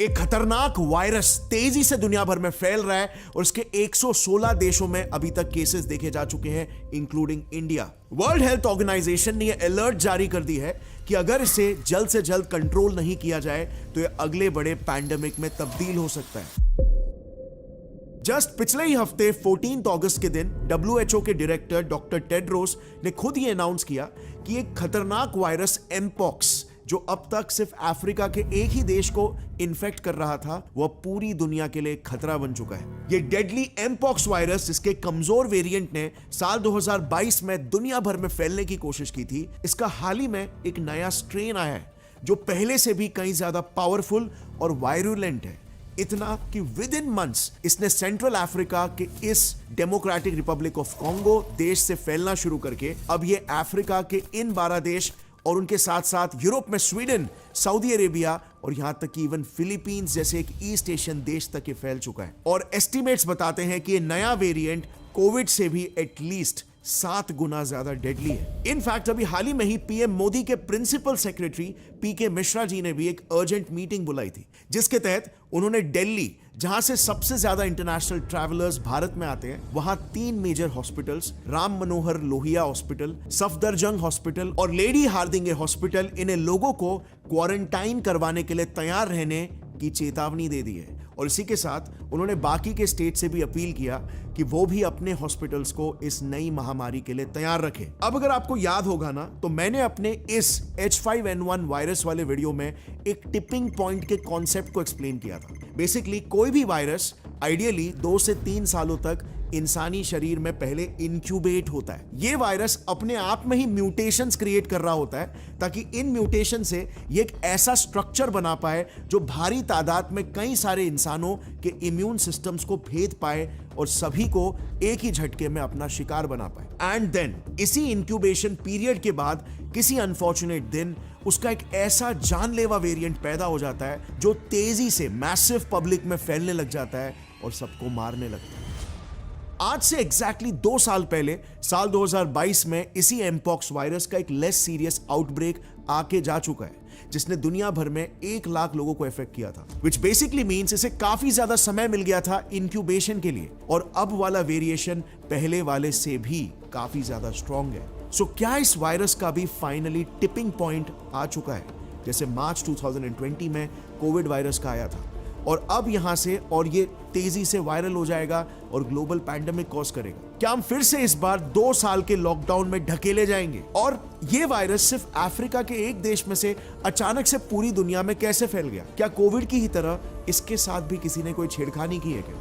एक खतरनाक वायरस तेजी से दुनिया भर में फैल रहा है और इसके 116 देशों में अभी तक केसेस देखे जा चुके हैं, including India. World Health Organization ने यह अलर्ट जारी कर दी है कि अगर इसे जल्द से जल्द कंट्रोल नहीं किया जाए तो यह अगले बड़े पैंडेमिक में तब्दील हो सकता है। जस्ट पिछले ही हफ्ते 14 अगस्त के दिन WHO के डायरेक्टर डॉक्टर टेड्रोस ने खुद ही अनाउंस किया कि एक खतरनाक वायरस एमपॉक्स, जो अब तक सिर्फ अफ्रीका के एक ही देश को इन्फेक्ट कर रहा था, वह पूरी दुनिया के लिए खतरा बन चुका है। ये डेडली एमपॉक्स वायरस, जिसके कमजोर वेरिएंट ने साल 2022 में दुनिया भर में फैलने की कोशिश की थी, इसका हाल ही में एक नया स्ट्रेन आया है जो पहले से भी कहीं ज्यादा पावरफुल और वायरुलेंट है। इतना कि विद इन मंथ्स इसने सेंट्रल अफ्रीका के इस डेमोक्रेटिक रिपब्लिक ऑफ कॉन्गो देश से फैलना शुरू करके अब ये अफ्रीका के इन 12 देश और उनके साथ साथ यूरोप में स्वीडन, सऊदी अरेबिया और यहां तक कि इवन फिलीपींस जैसे एक ईस्ट एशियन देश तक ये फैल चुका है। और एस्टिमेट्स बताते हैं कि ये नया वेरिएंट कोविड से भी एटलीस्ट 7 गुना ज्यादा डेडली है। इनफैक्ट अभी हाल ही में ही पीएम मोदी के प्रिंसिपल सेक्रेटरी पीके मिश्रा जी ने भी एक अर्जेंट मीटिंग बुलाई थी, जिसके तहत उन्होंने दिल्ली, जहां से सबसे ज्यादा इंटरनेशनल ट्रैवलर्स भारत में आते हैं, वहां 3 major hospitals, Ram Manohar Lohia hospital, Safdarjung hospital और लेडी हार्दिंगे हॉस्पिटल, इन्हें लोगों को क्वारंटाइन करवाने के लिए तैयार रहने की चेतावनी दे दी है। और इसी के साथ उन्होंने बाकी के स्टेट से भी अपील किया कि वो भी अपने हॉस्पिटल्स को इस नई महामारी के लिए तैयार रखें। अब अगर आपको याद होगा ना, तो मैंने अपने इस H5N1 वायरस वाले वीडियो में एक टिपिंग पॉइंट के कॉन्सेप्ट को एक्सप्लेन किया था। बेसिकली कोई भी वायरस आइडियली 2 से 3 सालों तक इंसानी शरीर में पहले इंक्यूबेट होता है। ये वायरस अपने आप में ही म्यूटेशंस क्रिएट कर रहा होता है ताकि इन म्यूटेशन से ये एक ऐसा स्ट्रक्चर बना पाए जो भारी तादाद में कई सारे इंसानों के इम्यून सिस्टम्स को भेद पाए और सभी को एक ही झटके में अपना शिकार बना पाए। एंड देन इसी इंक्यूबेशन पीरियड के बाद किसी अनफॉर्चुनेट दिन उसका एक ऐसा जानलेवा वेरिएंट पैदा हो जाता है जो तेजी से मैसिव पब्लिक में फैलने लग जाता है और सबको मारने लगता है। आज से एग्जैक्टली 2 साल पहले साल 2022 में इसी एमपॉक्स वायरस का एक लेस सीरियस आउटब्रेक आके जा चुका है, जिसने दुनिया भर में 1 लाख लोगों को इफेक्ट किया था, विच बेसिकली मीन्स इसे काफी ज्यादा समय मिल गया था इंक्यूबेशन के लिए। और अब वाला वेरिएशन पहले वाले से भी काफी ज्यादा स्ट्रॉन्ग है। सो क्या इस वायरस का भी फाइनली टिपिंग पॉइंट आ चुका है, जैसे मार्च 2020 में कोविड वायरस का आया था, और अब यहां से और ये तेजी से वायरल हो जाएगा और ग्लोबल पैंडेमिक कॉज करेगा? क्या हम फिर से इस बार 2 साल के लॉकडाउन में ढकेले जाएंगे? और ये वायरस सिर्फ अफ्रीका के एक देश में से अचानक से पूरी दुनिया में कैसे फैल गया? क्या कोविड की ही तरह इसके साथ भी किसी ने कोई छेड़खानी की है क्या,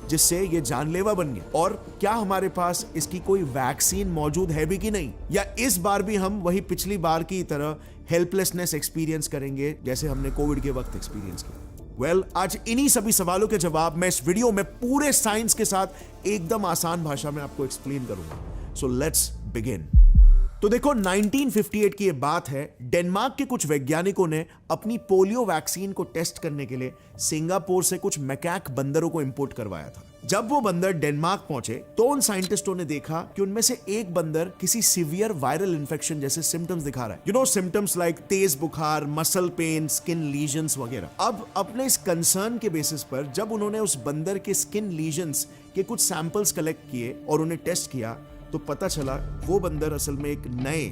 जिससे ये जानलेवा बन गया? और क्या हमारे पास इसकी कोई वैक्सीन मौजूद है भी कि नहीं? या इस बार भी हम वही पिछली बार की तरह हेल्पलेसनेस एक्सपीरियंस करेंगे जैसे हमने कोविड के वक्त एक्सपीरियंस किया? आज इन्हीं सभी सवालों के जवाब मैं इस वीडियो में पूरे साइंस के साथ एकदम आसान भाषा में आपको एक्सप्लेन करूंगा। So let's begin. तो देखो, 1958 की ये बात है। डेनमार्क के कुछ वैज्ञानिकों ने अपनी पोलियो वैक्सीन को टेस्ट करने के लिए सिंगापुर से कुछ मैकाक बंदरों को इंपोर्ट करवाया था। जब वो बंदर डेनमार्क पहुंचे तो उन साइंटिस्टों ने देखा कि उनमें से एक बंदर किसी सीवियर वायरल इन्फेक्शन जैसे सिम्टम्स दिखा रहा है। यू नो, सिम्टम्स लाइक तेज बुखार, मसल पेन, स्किन लीजन्स वगैरह। अब अपने इस कंसर्न के बेसिस पर जब उन्होंने उस बंदर के स्किन लीजन्स के कुछ सैंपल्स कलेक्ट किए और उन्हें टेस्ट किया, तो पता चला वो बंदर असल में एक नए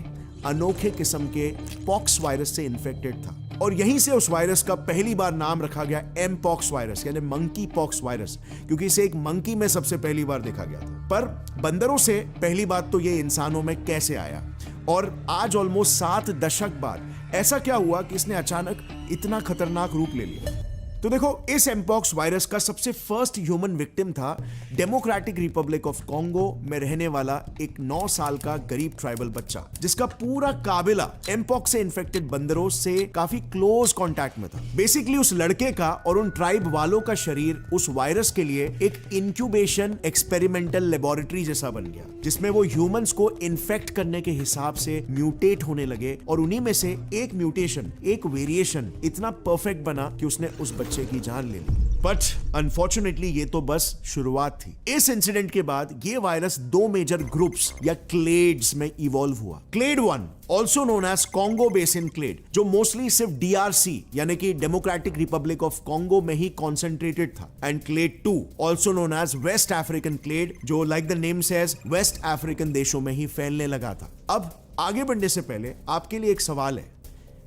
अनोखे किस्म के पॉक्स वायरस से इन्फेक्टेड था। और यहीं से उस वायरस का पहली बार नाम रखा गया एमपॉक्स वायरस, यानी मंकी पॉक्स वायरस, क्योंकि इसे एक मंकी में सबसे पहली बार देखा गया था। पर बंदरों से पहली बात तो ये इंसानों में कैसे आया, और आज ऑलमोस्ट 7 दशक बाद ऐसा क्या हुआ कि इसने अचानक इतना खतरनाक रूप ले लिया? तो देखो, इस एमपॉक्स वायरस का सबसे फर्स्ट ह्यूमन विक्टिम था डेमोक्रेटिक रिपब्लिक ऑफ कॉन्गो में रहने वाला एक 9 साल का गरीब ट्राइबल बच्चा, जिसका पूरा काबिला एमपॉक्स से इन्फेक्टेड बंदरों से काफी क्लोज कांटेक्ट में था। बेसिकली उस लड़के का और उन ट्राइब वालों का शरीर उस वायरस के लिए एक इंक्यूबेशन एक्सपेरिमेंटल लेबोरेटरी जैसा बन गया, जिसमें वो ह्यूमंस को इन्फेक्ट करने के हिसाब से म्यूटेट होने लगे। और उन्हीं में से एक म्यूटेशन, एक वेरिएशन इतना परफेक्ट बना कि उसने उस बच्चे की जान ले ली। बट अनफॉर्चुनेटली ये तो बस शुरुआत थी। इस इंसिडेंट के बाद ये वायरस दो मेजर ग्रुप्स या क्लेड्स में इवॉल्व हुआ। Clade 1 also known as Congo basin clade, जो मोस्टली सिर्फ DRC यानी कि डेमोक्रेटिक रिपब्लिक ऑफ कॉन्गो में ही कॉन्सेंट्रेटेड था। And clade 2 also known as west African clade, जो like the name says west African देशों में ही फैलने लगा था। अब आगे बढ़ने से पहले आपके लिए एक सवाल है,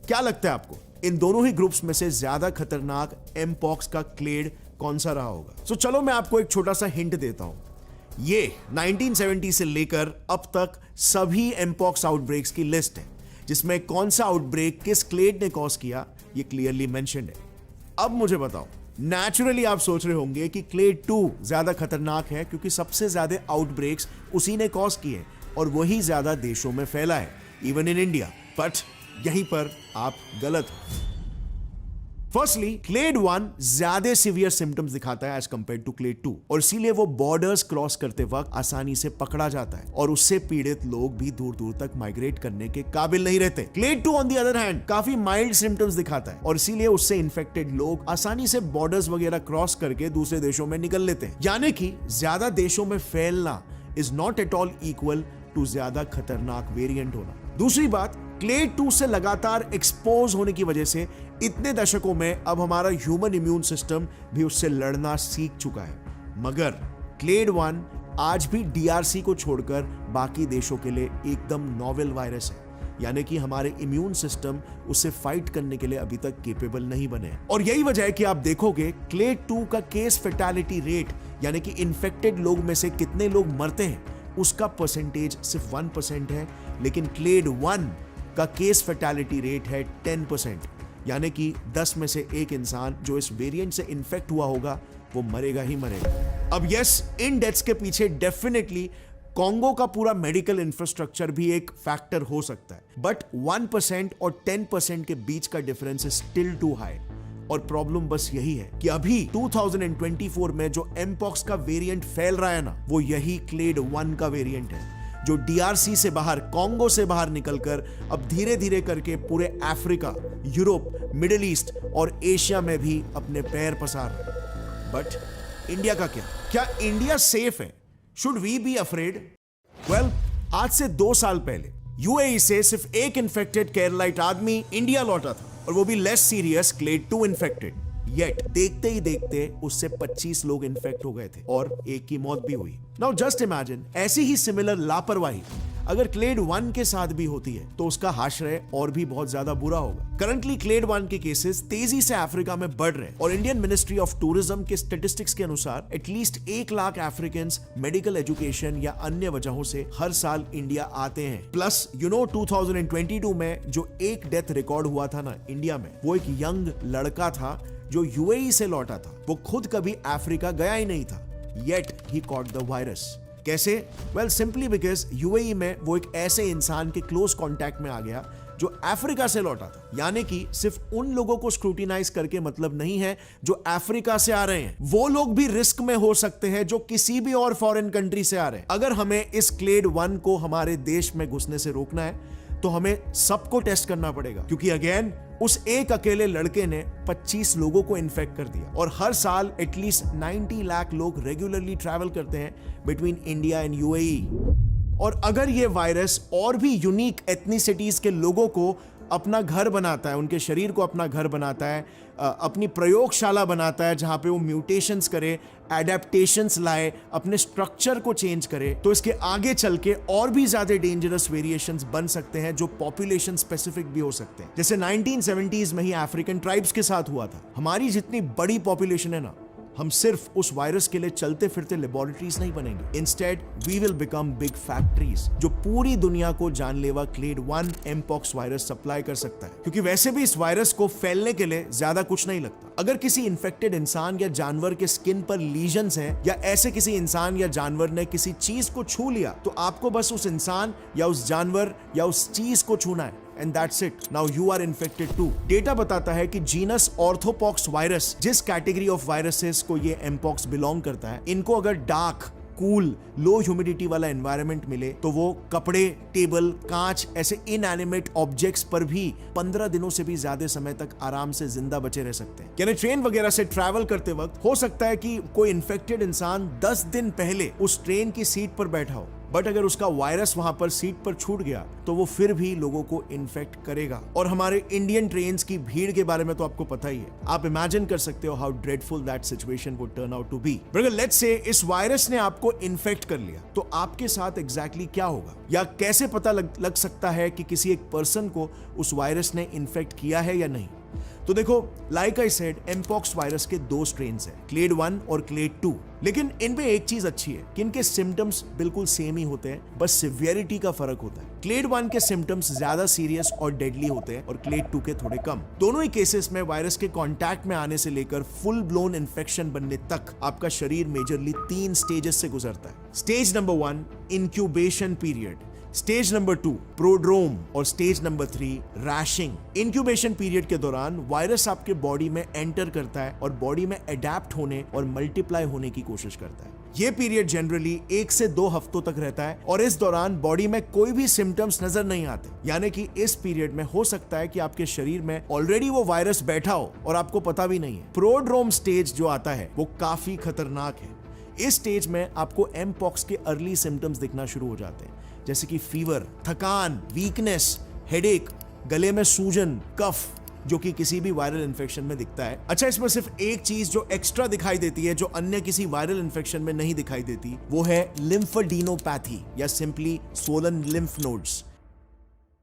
क्या लगता है आपको इन दोनों ही ग्रुप्स में से ज्यादा खतरनाक एमपॉक्स का क्लेड कौन सा रहा होगा? सो चलो मैं आपको एक छोटा सा हिंट देता हूं। ये 1970 से लेकर अब तक सभी एमपॉक्स आउटब्रेक्स की लिस्ट है, जिसमें कौन सा आउटब्रेक किस क्लेड ने कॉज किया ये क्लियरली मेंशन्ड है। अब मुझे बताओ, नेचुरली आप सोच रहे होंगे कि क्लेड 2 ज्यादा खतरनाक है क्योंकि सबसे ज्यादा आउटब्रेक्स उसी ने कॉज किए और वही ज्यादा देशों में फैला है, इवन इन इंडिया। बट यहीं पर आप गलत हो। फर्स्टली, क्लेड 1 ज्यादा सीवियर सिम्टम्स दिखाता है एज कंपेयर टू क्लेड 2, और इसीलिए वो बॉर्डर्स क्रॉस करते वक्त आसानी से पकड़ा जाता है और उससे पीड़ित लोग भी दूर दूर तक माइग्रेट करने के काबिल नहीं रहते। Clade 2 on the other hand काफी माइल्ड सिम्टम्स दिखाता है और इसीलिए उससे इन्फेक्टेड लोग आसानी से बॉर्डर्स वगैरह क्रॉस करके दूसरे देशों में निकल लेते हैं। यानी कि ज्यादा देशों में फैलना is not at all equal to ज्यादा खतरनाक वेरिएंट होना। दूसरी बात, क्लेड 2 से लगातार एक्सपोज होने की वजह से इतने दशकों में अब हमारा ह्यूमन इम्यून सिस्टम भी उससे लड़ना सीख चुका है। मगर क्लेड 1 आज भी DRC को छोड़कर बाकी देशों के लिए एकदम नॉवेल वायरस है, यानी कि हमारे इम्यून सिस्टम उससे फाइट करने के लिए अभी तक केपेबल नहीं बने हैं। और यही वजह है कि आप देखोगे क्लेड 2 का केस फैटेलिटी रेट, यानी कि इन्फेक्टेड लोग में से कितने लोग मरते हैं, उसका परसेंटेज सिर्फ 1% है, लेकिन क्लेड 1 का केस फैटेलिटी रेट है 10%, यानी कि 10 में से एक इंसान जो इस वेरिएंट से इन्फेक्ट हुआ होगा वो मरेगा ही मरेगा। अब यस, इन डेथ्स के पीछे डेफिनेटली कॉन्गो का पूरा मेडिकल इंफ्रास्ट्रक्चर भी एक फैक्टर हो सकता है, बट 1% और 10% के बीच का difference is still too high. और प्रॉब्लम बस यही है कि अभी 2024 में जो एमपॉक्स का वेरिएंट फैल रहा है ना, वो यही क्लेड 1 का वेरिएंट है, जो DRC से बाहर, कॉन्गो से बाहर निकलकर अब धीरे धीरे करके पूरे अफ्रीका, यूरोप, मिडिल ईस्ट और एशिया में भी अपने पैर पसार रहा है। बट इंडिया का क्या इंडिया सेफ है? Should we be afraid? Well, आज से 2 साल पहले UAE से सिर्फ एक इन्फेक्टेड केरलाइट आदमी इंडिया लौटा था, और वो भी less serious clade 2 infected. Yet देखते ही देखते उससे 25 लोग इन्फेक्ट हो गए थे और एक की मौत भी हुई। नाउ जस्ट इमेजिन, ऐसी ही सिमिलर लापरवाही अगर क्लेड 1 के साथ भी होती है तो उसका आश्रय और भी बहुत ज्यादा बुरा होगा। करंटली क्लेड 1 के केसेस तेजी से अफ्रीका में बढ़ रहे हैं और इंडियन मिनिस्ट्री ऑफ टूरिज्म के स्टेटिस्टिक्स के अनुसार at least 1 lakh Africans medical education या अन्य वजहों से हर साल इंडिया आते हैं। प्लस 2022 में जो एक डेथ रिकॉर्ड हुआ था ना इंडिया में, वो एक यंग लड़का था जो UAE से लौटा था। वो खुद कभी अफ्रीका गया ही नहीं था, yet he caught the virus. कैसे? वेल, सिंपली बिकॉज UAE में वो एक ऐसे इंसान के क्लोज कांटेक्ट में आ गया जो अफ्रीका से लौटा था। यानी कि सिर्फ उन लोगों को स्क्रूटिनाइज करके मतलब नहीं है जो अफ्रीका से आ रहे हैं, वो लोग भी रिस्क में हो सकते हैं जो किसी भी और फॉरेन कंट्री से आ रहे हैं। अगर हमें इस क्लेड 1 को हमारे देश में घुसने से रोकना है तो हमें सबको टेस्ट करना पड़ेगा, क्योंकि अगेन उस एक अकेले लड़के ने 25 लोगों को इन्फेक्ट कर दिया और हर साल एटलीस्ट 90 लाख लोग रेगुलरली ट्रैवल करते हैं बिटवीन इंडिया एंड UAE। और अगर ये वायरस और भी यूनिक एथनिसिटीज के लोगों को अपना घर बनाता है, उनके शरीर को अपना घर बनाता है, अपनी प्रयोगशाला बनाता है जहां पे वो म्यूटेशंस करे, एडेप्टेशंस लाए, अपने स्ट्रक्चर को चेंज करे, तो इसके आगे चल के और भी ज्यादा डेंजरस वेरिएशंस बन सकते हैं जो पॉपुलेशन स्पेसिफिक भी हो सकते हैं। जैसे 1970s में ही अफ्रीकन ट्राइब्स के साथ हुआ था। हमारी जितनी बड़ी पॉपुलेशन है ना, हम सिर्फ उस वायरस के लिए चलते फिरते लेबोरेटरीज नहीं बनेंगे। Instead we will become big factories जो पूरी दुनिया को जानलेवा क्लेड 1 एमपॉक्स वायरस सप्लाई कर सकता है, क्योंकि वैसे भी इस वायरस को फैलने के लिए ज्यादा कुछ नहीं लगता। अगर किसी इन्फेक्टेड इंसान या जानवर के स्किन पर लीजन्स हैं, या ऐसे किसी इंसान या जानवर ने किसी चीज को छू लिया, तो आपको बस उस इंसान या उस जानवर या उस चीज को छूना है and that's it. Now you are infected too. Data बताता है कि जीनस ऑर्थोपॉक्स वायरस, जिस कैटेगरी ऑफ वायरसेस को ये एमपॉक्स बिलोंग करता है, इनको अगर डार्क कूल लो ह्यूमिडिटी वाला एनवायरनमेंट मिले तो वो कपड़े, टेबल, कांच ऐसे इनएनिमेट ऑब्जेक्ट्स पर भी 15 दिनों से भी ज्यादा समय तक आराम से जिंदा बचे रह सकते हैं। यानी ट्रेन वगैरह से ट्रैवल करते वक्त हो सकता है कि कोई इन्फेक्टेड इंसान 10 दिन पहले उस ट्रेन की सीट पर बैठा हो, बट अगर उसका वायरस वहां पर सीट पर छूट गया तो वो फिर भी लोगों को इन्फेक्ट करेगा। और हमारे इंडियन ट्रेन्स की भीड़ के बारे में तो आपको पता ही है, आप इमेजिन कर सकते हो how dreadful that situation would turn out to be. अगर लेट्स से इस वायरस ने आपको इन्फेक्ट कर लिया तो आपके साथ एग्जैक्टली क्या होगा, या कैसे पता लग सकता है कि किसी एक पर्सन को उस वायरस ने इन्फेक्ट किया है या नहीं। तो देखो, like I said, mpox virus के 2 स्ट्रेन्स हैं, क्लेड 1 और क्लेड 2। लेकिन इनमें एक चीज अच्छी है कि इनके सिम्टम्स बिल्कुल सेम ही होते हैं, बस सिवियरिटी का फर्क होता है। क्लेड 1 के सिम्टम्स ज्यादा सीरियस और डेडली होते हैं और क्लेड 2 के थोड़े कम। दोनों ही केसेस में वायरस के कांटेक्ट में आने से लेकर फुल ब्लोन इन्फेक्शन बनने तक आपका शरीर मेजरली 3 स्टेजेस से गुजरता है। Stage number 1 incubation period, stage number 2 prodrome और स्टेज नंबर 3 रैशिंग। इंक्यूबेशन पीरियड के दौरान वायरस आपके बॉडी में एंटर करता है और बॉडी में अडेप्ट होने और मल्टीप्लाई होने की कोशिश करता है। यह पीरियड जनरली 1 से 2 हफ्तों तक रहता है और इस दौरान बॉडी में कोई भी सिम्टम्स नजर नहीं आते, यानी कि इस पीरियड में हो सकता है कि आपके शरीर में ऑलरेडी वो वायरस बैठा हो और आपको पता भी नहीं है। प्रोड्रोम स्टेज जो आता है वो काफी खतरनाक है। इस स्टेज में आपको एमपॉक्स के अर्ली सिम्टम्स दिखना शुरू हो जाते हैं, जैसे कि फीवर, थकान, वीकनेस, हेडेक, गले में सूजन, कफ, जो कि किसी भी वायरल इन्फेक्शन में दिखता है। अच्छा, इसमें सिर्फ एक चीज जो एक्स्ट्रा दिखाई देती है, जो अन्य किसी वायरल इन्फेक्शन में नहीं दिखाई देती, वो है लिम्फेडेनोपैथी या सिंपली स्वोलन लिम्फ नोड्स।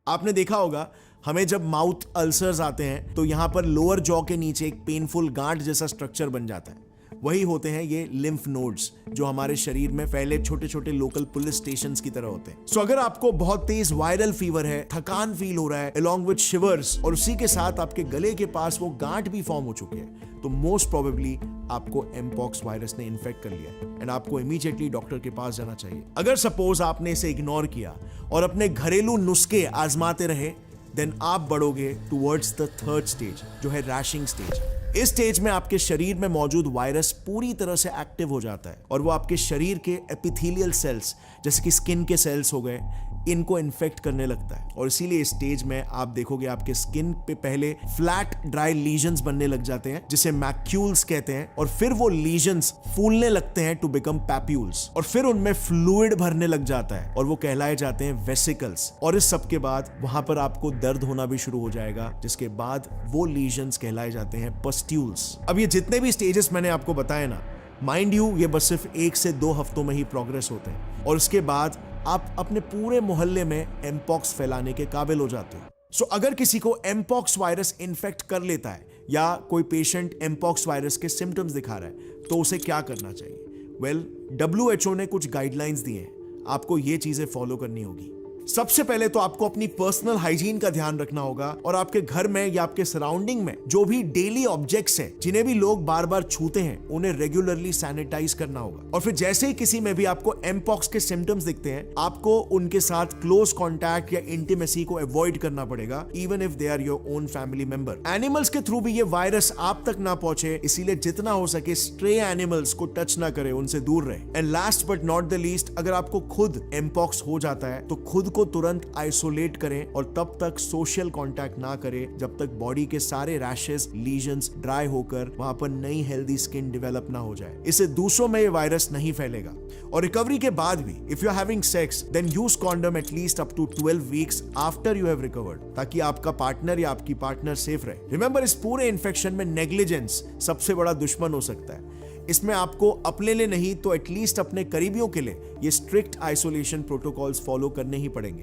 आपने देखा होगा, हमें जब माउथ अल्सर्स आते हैं तो यहां पर लोअर जॉ के नीचे एक पेनफुल गांठ जैसा स्ट्रक्चर बन जाता है। वही होते हैं ये लिम्फ नोड्स, जो हमारे शरीर में फैले छोटे छोटे लोकल पुलिस स्टेशंस की तरह होते हैं। सो अगर आपको बहुत तेज वायरल फीवर है, थकान फील हो रहा है along with shivers, और उसी के साथ आपके गले के पास वो गांठ भी फॉर्म हो चुके हैं, तो मोस्ट प्रोबेबली आपको एमपॉक्स वायरस ने इन्फेक्ट कर लिया है एंड आपको इमीडिएटली डॉक्टर के पास जाना चाहिए। अगर सपोज आपने इसे इग्नोर किया और अपने घरेलू नुस्खे आजमाते रहे, देन आप बढ़ोगे टुवर्ड्स द 3rd स्टेज, जो है रैशिंग स्टेज। इस स्टेज में आपके शरीर में मौजूद वायरस पूरी तरह से एक्टिव हो जाता है और वो आपके शरीर के एपिथेलियल सेल्स, जैसे कि स्किन के सेल्स हो गए, इनको इन्फेक्ट करने लगता है। और इसीलिए इस स्टेज में आप देखोगे आपके स्किन पे पहले फ्लैट ड्राई लीजन्स बनने लग जाते हैं, जिसे मैक्यूल्स कहते हैं, और फिर वो लीजन्स फूलने लगते हैं टू बिकम पैप्यूल्स, और फिर उनमें फ्लूइड भरने लग जाता है और वो कहलाए जाते हैं वेसिकल्स। और इस सब के बाद वहां पर आपको दर्द होना भी शुरू हो जाएगा, जिसके बाद वो लीजन्स कहलाए जाते हैं पस्ट्यूल्स। अब ये जितने भी स्टेजेस मैंने आपको बताए ना, माइंड यू, ये बस सिर्फ 1 से 2 हफ्तों में ही प्रोग्रेस होते हैं और उसके बाद आप अपने पूरे मोहल्ले में एमपॉक्स फैलाने के काबिल हो जाते हो। सो अगर किसी को एमपॉक्स वायरस इन्फेक्ट कर लेता है या कोई पेशेंट एमपॉक्स वायरस के सिम्टम्स दिखा रहा है, तो उसे क्या करना चाहिए? वेल, WHO ने कुछ गाइडलाइंस दिए हैं, आपको ये चीजें फॉलो करनी होगी। सबसे पहले तो आपको अपनी पर्सनल हाइजीन का ध्यान रखना होगा और आपके घर में या आपके सराउंडिंग में जो भी डेली ऑब्जेक्ट्स हैं, जिन्हें भी लोग बार बार छूते हैं, उन्हें रेगुलरली सैनिटाइज करना होगा। और फिर जैसे ही किसी में भी आपको एमपॉक्स के सिम्टम्स दिखते हैं, आपको उनके साथ क्लोज कॉन्टैक्ट या इंटीमेसी को अवॉइड करना पड़ेगा, even if they are your own family member. Animals के थ्रू भी ये वायरस आप तक ना पहुंचे, इसीलिए जितना हो सके स्ट्रे एनिमल्स को टच ना करें, उनसे दूर रहे। And last but not the least, अगर आपको खुद एमपॉक्स हो जाता है तो खुद को तुरंत आइसोलेट करें और तब तक सोशल कांटेक्ट ना करें जब तक बॉडी के सारे रैशेस, लीजन्स ड्राई होकर वहां पर नई हेल्दी स्किन डेवलप ना हो जाए। इससे दूसरों में ये वायरस नहीं फैलेगा। और रिकवरी के बाद भी if you are having sex, then use condom at least up to 12 weeks after you have recovered, ताकि आपका पार्टनर या आपकी पार्टनर सेफ रहे। रिमेंबर, इस पूरे इन्फेक्शन में नेग्लिजेंस सबसे बड़ा दुश्मन हो सकता है। इसमें आपको अपने लिए नहीं तो एटलीस्ट अपने करीबियों के लिए ये स्ट्रिक्ट आइसोलेशन प्रोटोकॉल्स फॉलो करने ही पड़ेंगे।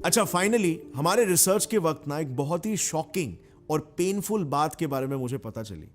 अच्छा, फाइनली हमारे रिसर्च के वक्त ना एक बहुत ही शॉकिंग और पेनफुल बात के बारे में मुझे पता चली।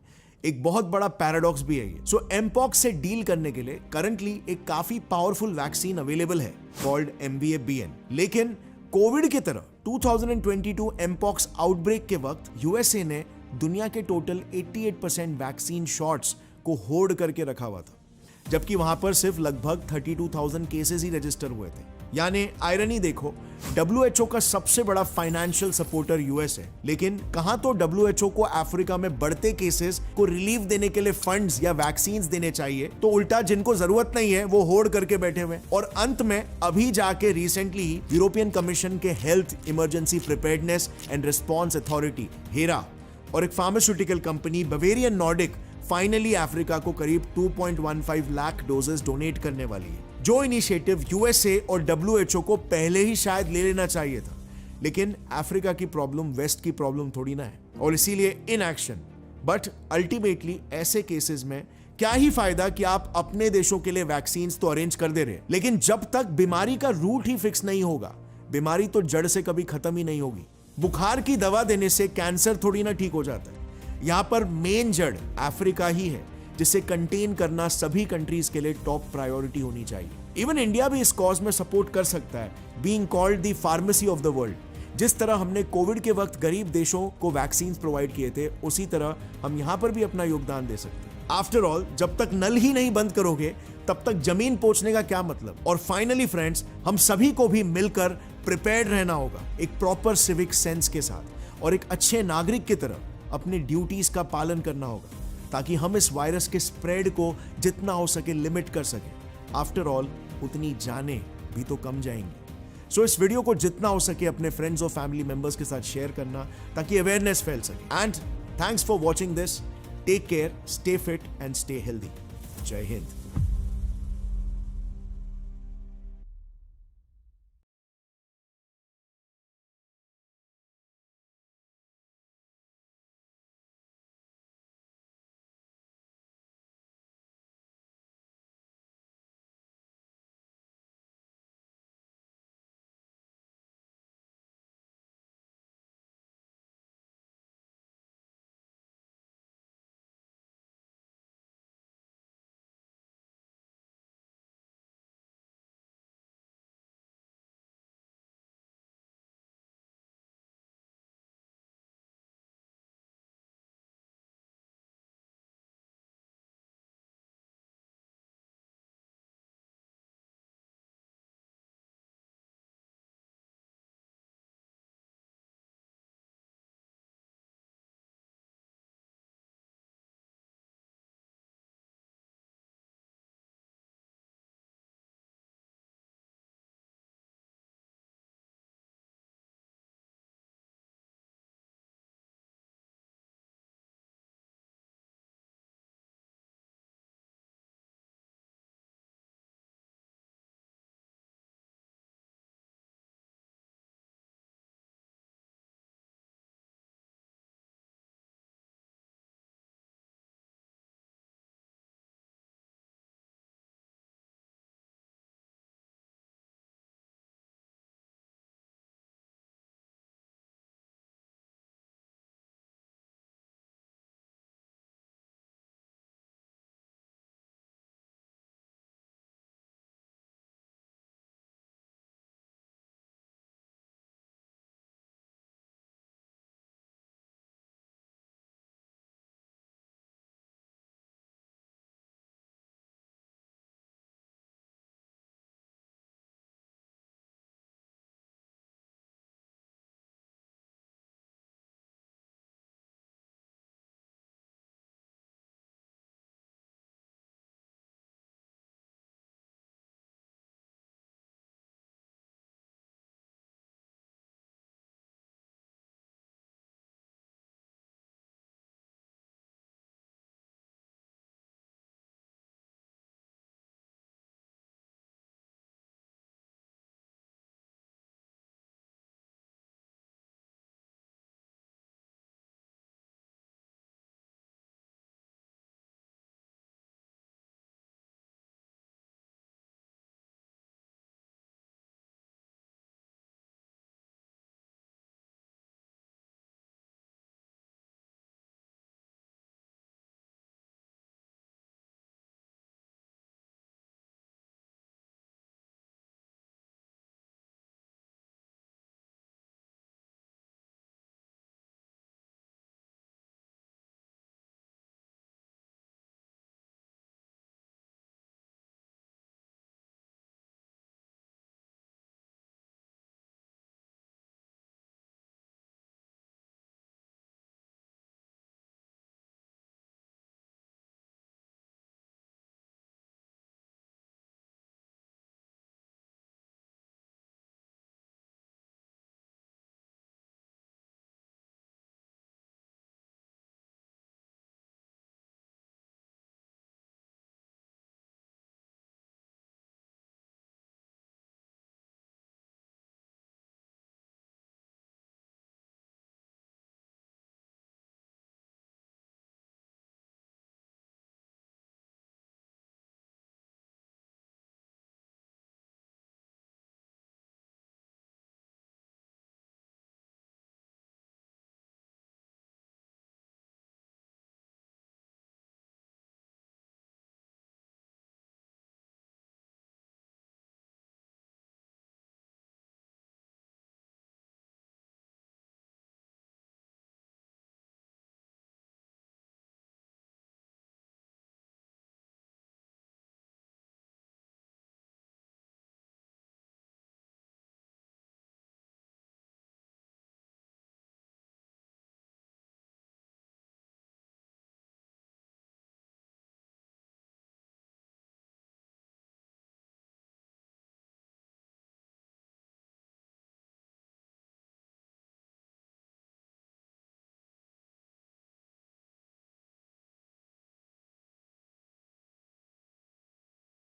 एक बहुत बड़ा पैराडॉक्स भी है ये। सो एमपॉक्स से डील करने के लिए करंटली एक काफी पावरफुल वैक्सीन अवेलेबल है कॉल्ड MVA-BN। लेकिन कोविड की तरह 2022 एमपॉक्स आउटब्रेक के वक्त यूएसए ने दुनिया के टोटल 88% वैक्सीन शॉट्स को होल्ड करके रखा हुआ था, जबकि वहां पर सिर्फ लगभग 32,000 केसेस ही रजिस्टर हुए थे। यानी आयरनी देखो, WHO का सबसे बड़ा फाइनेंशियल सपोर्टर यूएस है, लेकिन कहां तो WHO को अफ्रीका में बढ़ते केसेस को रिलीफ देने के लिए फंड्स या वैक्सीन देने चाहिए, तो उल्टा जिनको जरूरत नहीं है वो होड़ करके बैठे हुए। और अंत में अभी जाके रिसेंटली यूरोपियन कमीशन के health emergency preparedness and response authority Hera और एक pharmaceutical company Bavarian Nordic finally Africa को करीब 2.15 लाख डोजेस डोनेट करने वाली है, जो इनिशिएटिव यूएसए और WHO को पहले ही शायद ले लेना चाहिए था। लेकिन अफ्रीका की प्रॉब्लम वेस्ट की प्रॉब्लम थोड़ी ना है, और इसीलिए इन एक्शन। बट अल्टीमेटली ऐसे केसेस में क्या ही फायदा कि आप अपने देशों के लिए वैक्सीन तो अरेंज कर दे रहे, लेकिन जब तक बीमारी का रूट ही फिक्स नहीं होगा, बीमारी तो जड़ से कभी खत्म ही नहीं होगी। बुखार की दवा देने से कैंसर थोड़ी ना ठीक हो जाता है। यहां पर मेन जड़ अफ्रीका ही है, जिसे कंटेन करना सभी कंट्रीज के लिए टॉप प्रायोरिटी होनी चाहिए। इवन इंडिया भी इस कॉज में सपोर्ट कर सकता है, being called the pharmacy of the world. जिस तरह हमने कोविड के वक्त गरीब देशों को वैक्सीन प्रोवाइड किए थे, उसी तरह हम यहां पर भी अपना योगदान दे सकते हैं। आफ्टर ऑल, जब तक नल ही नहीं बंद करोगे तब तक जमीन पोंछने का क्या मतलब। और फाइनली फ्रेंड्स, हम सभी को भी मिलकर प्रिपेयर्ड रहना होगा, एक प्रॉपर सिविक सेंस के साथ, और एक अच्छे नागरिक की तरह अपनी ड्यूटीज का पालन करना होगा, ताकि हम इस वायरस के स्प्रेड को जितना हो सके लिमिट कर सकें। आफ्टर ऑल, उतनी जानें भी तो कम जाएंगी। सो इस वीडियो को जितना हो सके अपने फ्रेंड्स और फैमिली मेंबर्स के साथ शेयर करना, ताकि अवेयरनेस फैल सके। And thanks for watching this. Take care, stay fit and stay healthy. जय हिंद।